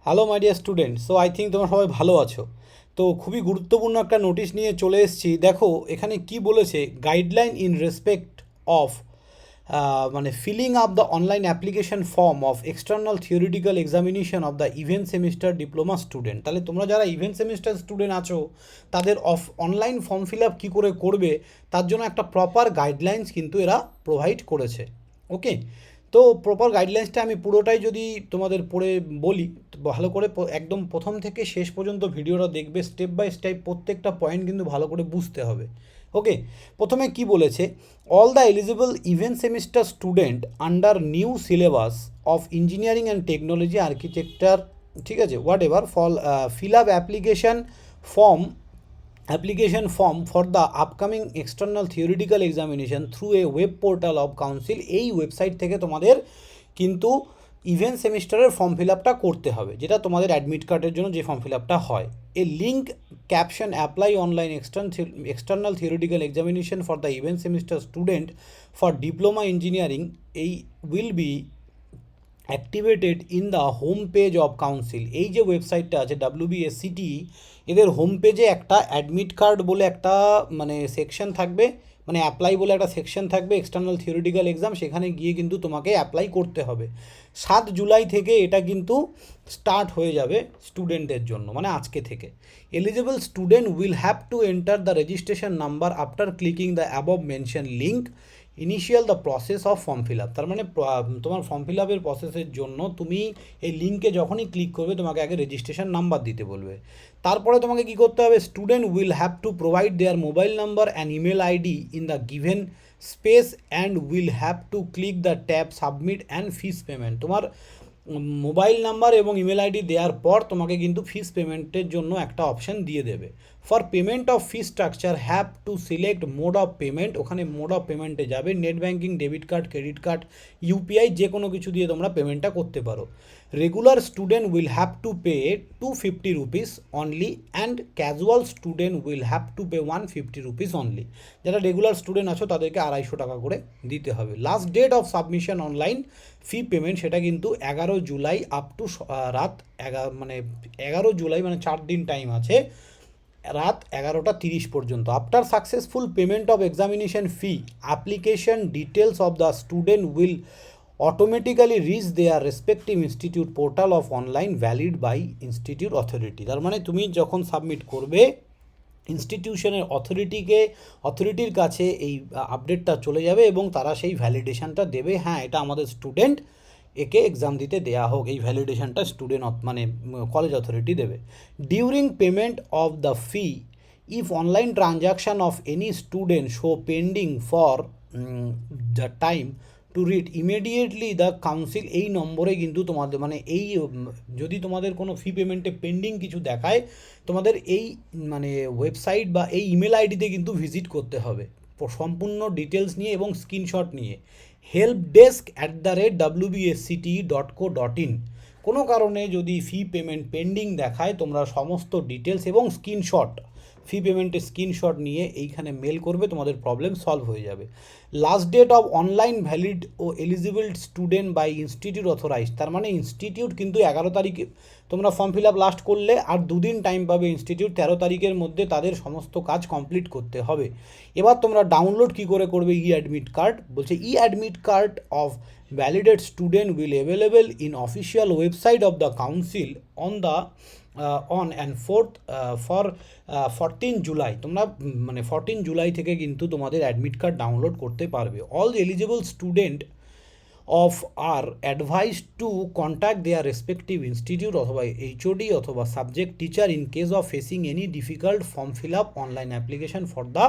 Hello my dear student, so I think তোমরা সবাই ভালো আছো। তো খুবই গুরুত্বপূর্ণ একটা নোটিশ নিয়ে চলে এসেছি। দেখো এখানে কি বলেছে, গাইডলাইন ইন রেসপেক্ট অফ মানে filling up the online application form of external theoretical examination of the event semester diploma student. তাহলে তোমরা যারা ইভেন্ট সেমিস্টার স্টুডেন্ট আছো তাদের অনলাইন ফর্ম ফিল আপ কী করে করবে তার জন্য একটা প্রপার গাইডলাইন্স কিন্তু এরা প্রোভাইড করেছে। ওকে, তো প্রপার গাইডলাইন্সটা আমি পুরোটাই যদি তোমাদের পড়ে বলি, ভালো করে একদম প্রথম থেকে শেষ পর্যন্ত ভিডিওটা দেখবে, স্টেপ বাই স্টেপ প্রত্যেকটা পয়েন্ট কিন্তু ভালো করে বুঝতে হবে। ওকে, প্রথমে কি বলেছে, all the eligible event semester student under new syllabus of engineering and technology architecture, ঠিক আছে, what ever fill up application form for the upcoming external theoretical examination through a web portal of council। এই website থেকে তোমাদের কিন্তু event সেমিস্টারের form fill আপটা করতে হবে, যেটা তোমাদের অ্যাডমিট কার্ডের জন্য যে ফর্ম ফিল আপটা হয়। A link caption apply online external theoretical examination for the event semester student for diploma engineering এই will be activated in the home page of council. এই যে ওয়েবসাইটটা আছে wbscte, এদের হোম পেজে একটা অ্যাডমিট কার্ড বলে একটা মানে সেকশন থাকবে, মানে অ্যাপ্লাই বলে একটা সেকশন থাকবে, এক্সটার্নাল থিওরিটিক্যাল এক্সাম, সেখানে গিয়ে কিন্তু তোমাকে অ্যাপ্লাই করতে হবে। 7 জুলাই থেকে এটা কিন্তু স্টার্ট হয়ে যাবে স্টুডেন্টদের জন্য, মানে আজকে থেকে। Eligible student will have to enter the registration number after clicking the above mention link initial the process of form fill up. তার মানে তোমার ফর্ম ফিল আপের প্রসেসের জন্য তুমি এই লিঙ্কে যখনই ক্লিক করবে তোমাকে আগে রেজিস্ট্রেশন নাম্বার দিতে বলবে। তারপরে তোমাকে কী করতে হবে, student will have to provide their mobile number and email ID in the given space and will have to click the tab submit and fees payment. তোমার মোবাইল নাম্বার এবং ইমেল আইডি দেওয়ার পর তোমাকে কিন্তু ফিস পেমেন্টের জন্য একটা অপশান দিয়ে দেবে। For payment of fee structure have to select mode of payment, ওখানে মোড অফ পেমেন্টে যাবে, net banking, debit card, credit card, UPI, যে কোনো কিছু দিয়ে তোমরা পেমেন্টটা করতে পারো। Regular student will have to pay 250 rupees only and casual student will have to pay 150 rupees only. যারা রেগুলার স্টুডেন্ট আছো তাদেরকে 250 টাকা করে দিতে হবে। Last date of submission online fee payment সেটা কিন্তু 11 জুলাই আপ টু রাত 11 জুলাই, মানে 4 দিন টাইম আছে, রাত 11টা 30 পর্যন্ত। After successful payment of examination fee application details of the student will automatically reach their respective institute portal of online valid by institute authority. তার মানে তুমি যখন সাবমিট করবে ইনস্টিটিউশনের অথরিটির কাছে এই আপডেটটা চলে যাবে এবং তারা সেই ভ্যালিডেশনটা দেবে, হ্যাঁ এটা আমাদের স্টুডেন্ট, একে এক্সাম দিতে দেয়া হোক, এই ভ্যালিডেশনটা স্টুডেন্ট মানে কলেজ অথরিটি দেবে। During payment of the fee if online transaction of any student show pending for the time to read immediately the council. এই নম্বরে কিন্তু তোমাদের মানে এই যদি তোমাদের কোনো ফি পেমেন্টে পেন্ডিং কিছু দেখায়, তোমাদের এই মানে ওয়েবসাইট বা এই ইমেল আইডিতে কিন্তু ভিজিট করতে হবে সম্পূর্ণ ডিটেলস নিয়ে এবং স্ক্রিনশট নিয়ে। helpdesk@wbscte.co.in। কোনো কারণে যদি ফি পেমেন্ট পেন্ডিং দেখায়, তোমরা সমস্ত ডিটেলস এবং স্ক্রিনশট, ফি পেমেন্টের স্ক্রিনশট নিয়ে এইখানে মেল করবে, তোমাদের প্রবলেম সলভ হয়ে যাবে। Last date of online valid ও eligible student by institute authorise. তার মানে ইনস্টিটিউট কিন্তু 11 তারিখে তোমরা ফর্ম ফিল আপ লাস্ট করলে আর 2 দিন টাইম পাবে ইনস্টিটিউট, 13 তারিখের মধ্যে তাদের সমস্ত কাজ কমপ্লিট করতে হবে। এবার তোমরা ডাউনলোড কী করে করবে ই অ্যাডমিট কার্ড, বলছে e admit card of validated student will available in official website of the council on the on and 14 July. তোমরা মানে 14 জুলাই থেকে কিন্তু তোমাদের অ্যাডমিট কার্ড ডাউনলোড করতে পারবে। All eligible student of are advise to contact their respective institute অথবা HOD অথবা subject teacher in case of facing any difficult form fill up online application for the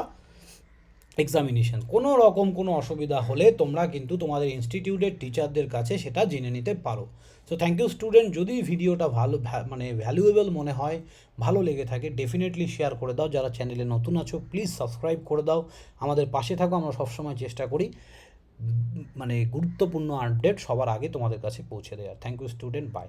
examination. কোনো রকম কোনো অসুবিধা হলে তোমরা কিন্তু তোমাদের ইনস্টিটিউটের টিচারদের কাছে সেটা জেনে নিতে পারো। So thank you student. যদি ভিডিওটা ভালো মানে ভ্যালুয়েবল মনে হয়, ভালো লেগে থাকে, ডেফিনেটলি শেয়ার করে দাও। যারা চ্যানেলে নতুন আছো প্লিজ সাবস্ক্রাইব করে দাও, আমাদের পাশে থাকো। আমরা সবসময় চেষ্টা করি মানে গুরুত্বপূর্ণ আপডেট সবার আগে তোমাদের কাছে পৌঁছে দেওয়ার। Thank you student, by.